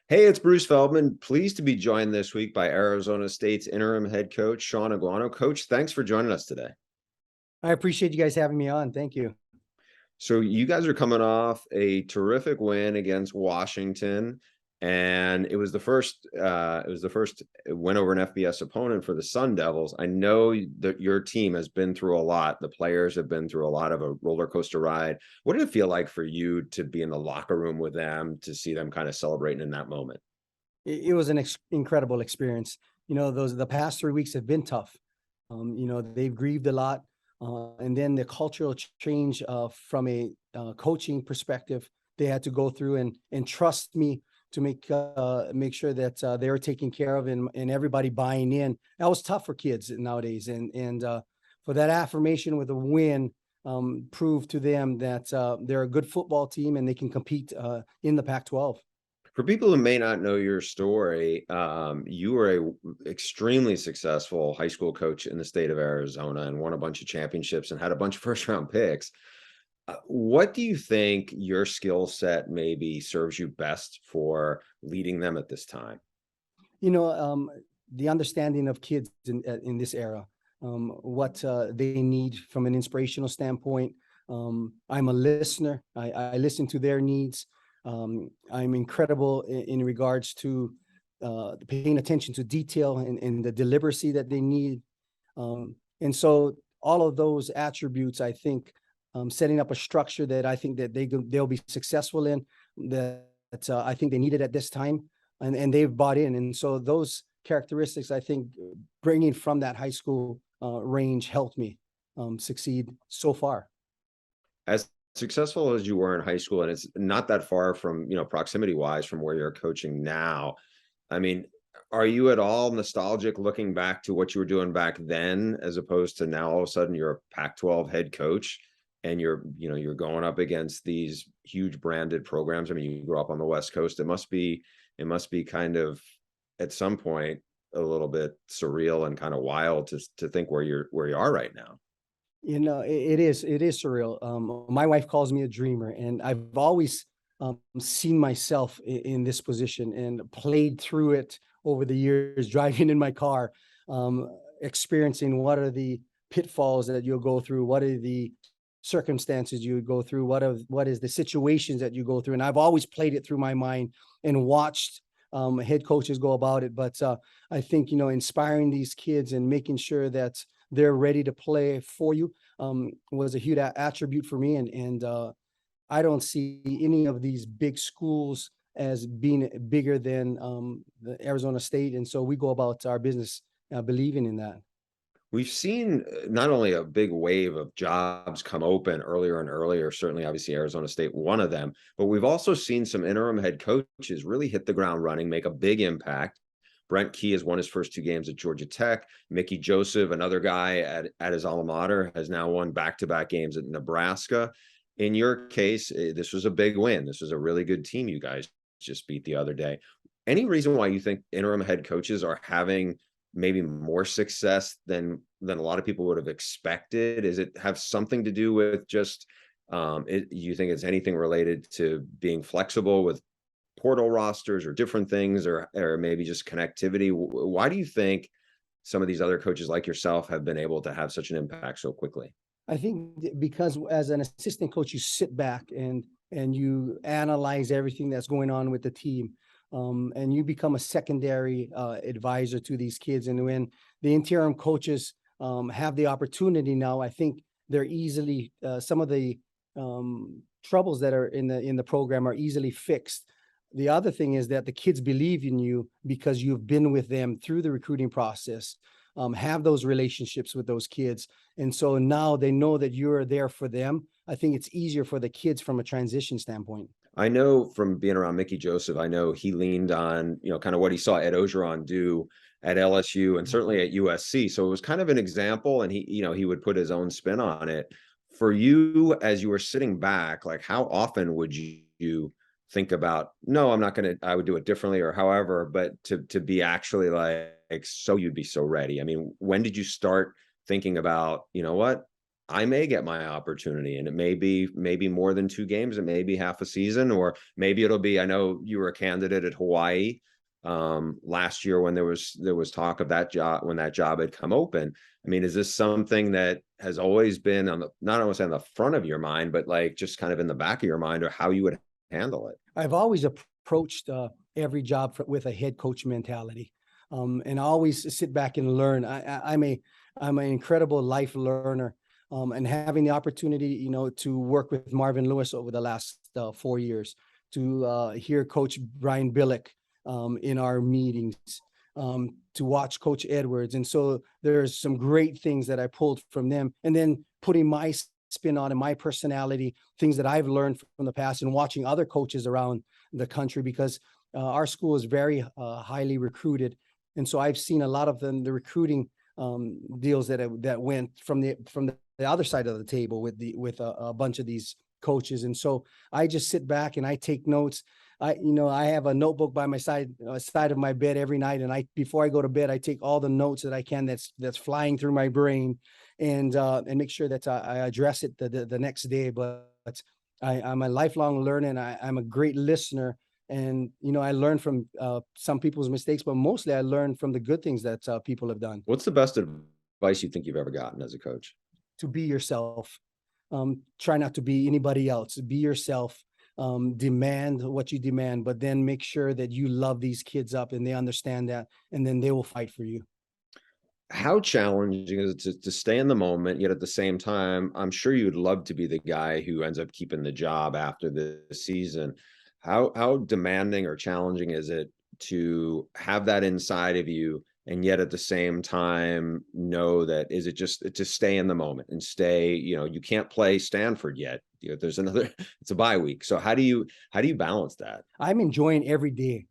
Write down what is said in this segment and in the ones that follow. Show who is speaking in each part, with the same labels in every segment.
Speaker 1: Hey, it's Bruce Feldman. Pleased to be joined this week by Arizona State's interim head coach, Shaun Aguano. Coach, thanks for joining us today.
Speaker 2: I appreciate you guys having me on. Thank you.
Speaker 1: So you guys are coming off a terrific win against Washington, and it was the first win over an FBS opponent for the Sun Devils. I know that your team has been through a lot. The players have been through a lot of a roller coaster ride. What did it feel like for you to be in the locker room with them, to see them kind of celebrating in that moment?
Speaker 2: It was an incredible experience. The past 3 weeks have been tough. They've grieved a lot, and then the cultural change from a coaching perspective, they had to go through and trust me to make sure that they were taken care of and everybody buying in. That was tough for kids nowadays, and for that affirmation with a win. Proved to them that they're a good football team and they can compete in the Pac-12.
Speaker 1: For people who may not know your story, you were a extremely successful high school coach in the state of Arizona and won a bunch of championships and had a bunch of first round picks. What do you think your skill set maybe serves you best for leading them at this time?
Speaker 2: you know um, the understanding of kids in this era, what they need from an inspirational standpoint. I'm a listener. I listen to their needs. I'm incredible in regards to paying attention to detail and the deliberacy that they need. And so all of those attributes, I think, setting up a structure that I think that they'll be successful in, that I think they needed at this time, and they've bought in. And so those characteristics, I think, bringing from that high school range helped me succeed so far.
Speaker 1: As successful as you were in high school, and it's not that far from, proximity wise from where you're coaching now. I mean, are you at all nostalgic looking back to what you were doing back then, as opposed to now all of a sudden you're a Pac-12 head coach and you're going up against these huge branded programs? I mean, you grew up on the West Coast. It must be kind of at some point a little bit surreal and kind of wild to think where you are right now.
Speaker 2: It is surreal. My wife calls me a dreamer, and I've always seen myself in this position and played through it over the years, driving in my car, experiencing what are the pitfalls that you'll go through, what are the circumstances you would go through, what is the situations that you go through, and I've always played it through my mind and watched head coaches go about it. But I think, inspiring these kids and making sure that they're ready to play for you was a huge attribute for me. And I don't see any of these big schools as being bigger than the Arizona State. And so we go about our business believing in that.
Speaker 1: We've seen not only a big wave of jobs come open earlier and earlier, certainly obviously Arizona State, one of them, but we've also seen some interim head coaches really hit the ground running, make a big impact. Brent Key has won his first two games at Georgia Tech. Mickey Joseph, another guy at his alma mater, has now won back-to-back games at Nebraska. In your case, this was a big win. This was a really good team you guys just beat the other day. Any reason why you think interim head coaches are having maybe more success than a lot of people would have expected? Is it have something to do with just you think it's anything related to being flexible with portal rosters or different things, or maybe just connectivity? Why do you think some of these other coaches like yourself have been able to have such an impact so quickly?
Speaker 2: I think because as an assistant coach, you sit back and you analyze everything that's going on with the team, and you become a secondary advisor to these kids. And when the interim coaches have the opportunity now, I think they're easily some of the troubles that are in the program are easily fixed. The other thing is that the kids believe in you because you've been with them through the recruiting process, have those relationships with those kids. And so now they know that you're there for them. I think it's easier for the kids from a transition standpoint.
Speaker 1: I know from being around Mickey Joseph, I know he leaned on, kind of what he saw Ed Ogeron do at LSU and certainly at USC. So it was kind of an example, and he would put his own spin on it. For you, as you were sitting back, like how often would you think about, no, I'm not going to, I would do it differently or however, but to be actually like, so you'd be so ready. I mean, when did you start thinking about, you know what, I may get my opportunity, and it may be maybe more than 2 games, it may be half a season, or maybe it'll be I know you were a candidate at Hawaii, last year when there was talk of that job when that job had come open. I mean, is this something that has always been on the not always on the front of your mind, but, like, just kind of in the back of your mind, or how you would handle it?
Speaker 2: I've always approached every job with a head coach mentality, and I always sit back and learn. I'm an incredible life learner, and having the opportunity, to work with Marvin Lewis over the last 4 years, to hear Coach Brian Billick in our meetings, to watch Coach Edwards, and so there's some great things that I pulled from them, and then putting my spin on and my personality, things that I've learned from the past, and watching other coaches around the country, because our school is very highly recruited, and so I've seen a lot of the recruiting deals that went from the other side of the table with a bunch of these coaches, and so I just sit back and I take notes. I have a notebook by my side of my bed every night, and before I go to bed, I take all the notes that I can that's flying through my brain, and make sure that I address it the next day. But I'm a lifelong learner, and I'm a great listener. And I learn from some people's mistakes, but mostly I learn from the good things that people have done.
Speaker 1: What's the best advice you think you've ever gotten as a coach?
Speaker 2: To be yourself. Try not to be anybody else. Be yourself. Demand what you demand, but then make sure that you love these kids up and they understand that, and then they will fight for you.
Speaker 1: How challenging is it to stay in the moment, yet at the same time, I'm sure you'd love to be the guy who ends up keeping the job after the season. How demanding or challenging is it to have that inside of you, and yet at the same time know that is it just to stay in the moment and stay, you can't play Stanford yet. There's another it's a bye week. So how do you balance that?
Speaker 2: I'm enjoying every day.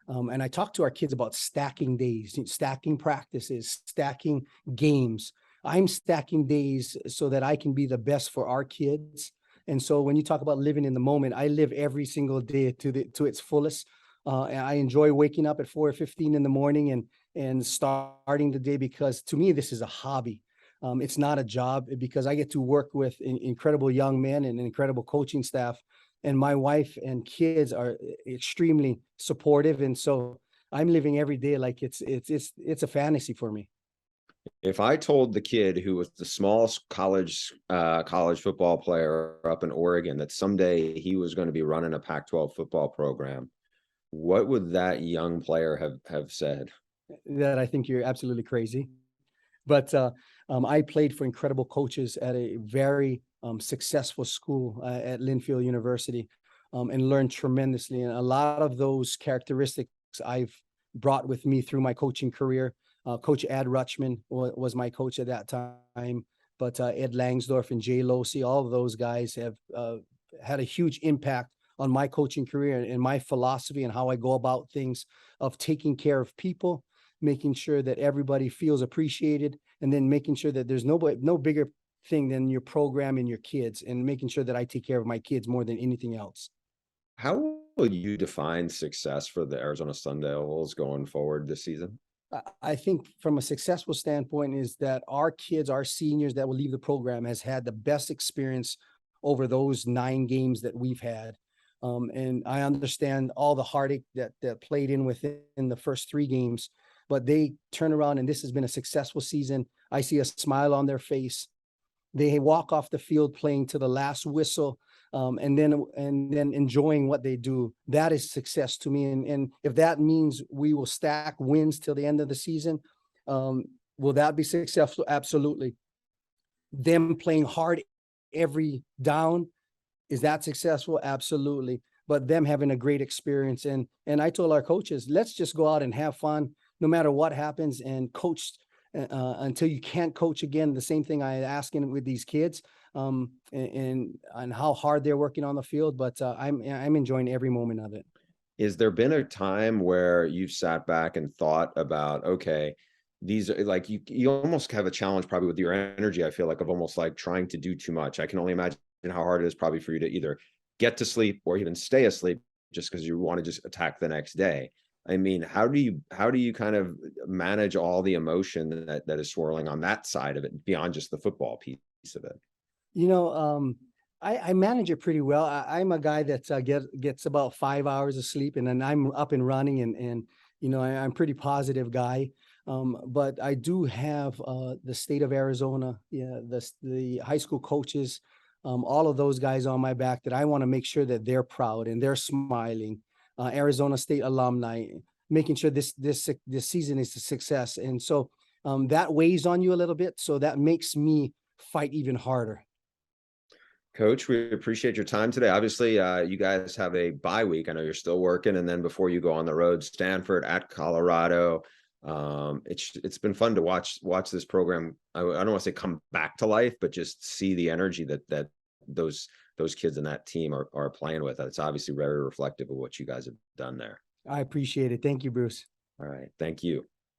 Speaker 2: And I talk to our kids about stacking days, stacking practices, stacking games. I'm stacking days so that I can be the best for our kids. And so when you talk about living in the moment, I live every single day to its fullest. And I enjoy waking up at 4:15 in the morning and starting the day, because to me this is a hobby. It's not a job, because I get to work with incredible young men and an incredible coaching staff, and my wife and kids are extremely supportive, and so I'm living every day like it's a fantasy for me.
Speaker 1: If I told the kid who was the smallest college football player up in Oregon that someday he was going to be running a Pac-12 football program, what would that young player have said?
Speaker 2: That I think you're absolutely crazy. But I played for incredible coaches at a very successful school at Linfield University, and learned tremendously. And a lot of those characteristics I've brought with me through my coaching career. Coach Ad Rutschman was my coach at that time, but Ed Langsdorf and Jay Losey, all of those guys have had a huge impact on my coaching career and my philosophy and how I go about things, of taking care of people, making sure that everybody feels appreciated, and then making sure that there's no bigger thing than your program and your kids, and making sure that I take care of my kids more than anything else.
Speaker 1: How will you define success for the Arizona Sun Devils going forward this season?
Speaker 2: I think from a successful standpoint is that our kids, our seniors that will leave the program, has had the best experience over those 9 games that we've had. And I understand all the heartache that played in within the first 3 games, but they turn around and this has been a successful season. I see a smile on their face. They walk off the field playing to the last whistle, and then enjoying what they do. That is success to me. And if that means we will stack wins till the end of the season, will that be successful? Absolutely. Them playing hard every down, is that successful? Absolutely. But them having a great experience. And I told our coaches, let's just go out and have fun no matter what happens, and coach until you can't coach again. The same thing I asking with these kids, and how hard they're working on the field. But I'm enjoying every moment of it.
Speaker 1: Is there been a time where you've sat back and thought about, okay, these are like you almost have a challenge probably with your energy, I feel like, of almost like trying to do too much. I can only imagine how hard it is probably for you to either get to sleep or even stay asleep just because you want to just attack the next day. I mean, how do you kind of manage all the emotion that is swirling on that side of it beyond just the football piece? of it?
Speaker 2: You know, I manage it pretty well. I'm a guy that gets about 5 hours of sleep, and then I'm up and running, and I'm pretty positive guy. But I do have the state of Arizona, yeah, the high school coaches, all of those guys on my back that I want to make sure that they're proud and they're smiling. Arizona State alumni, making sure this season is a success, and so that weighs on you a little bit. So that makes me fight even harder.
Speaker 1: Coach, we appreciate your time today. Obviously, you guys have a bye week. I know you're still working, and then before you go on the road, Stanford at Colorado. It's been fun to watch this program. I don't want to say come back to life, but just see the energy that those kids and that team are playing with. It's obviously very reflective of what you guys have done there.
Speaker 2: I appreciate it. Thank you, Bruce.
Speaker 1: All right, thank you.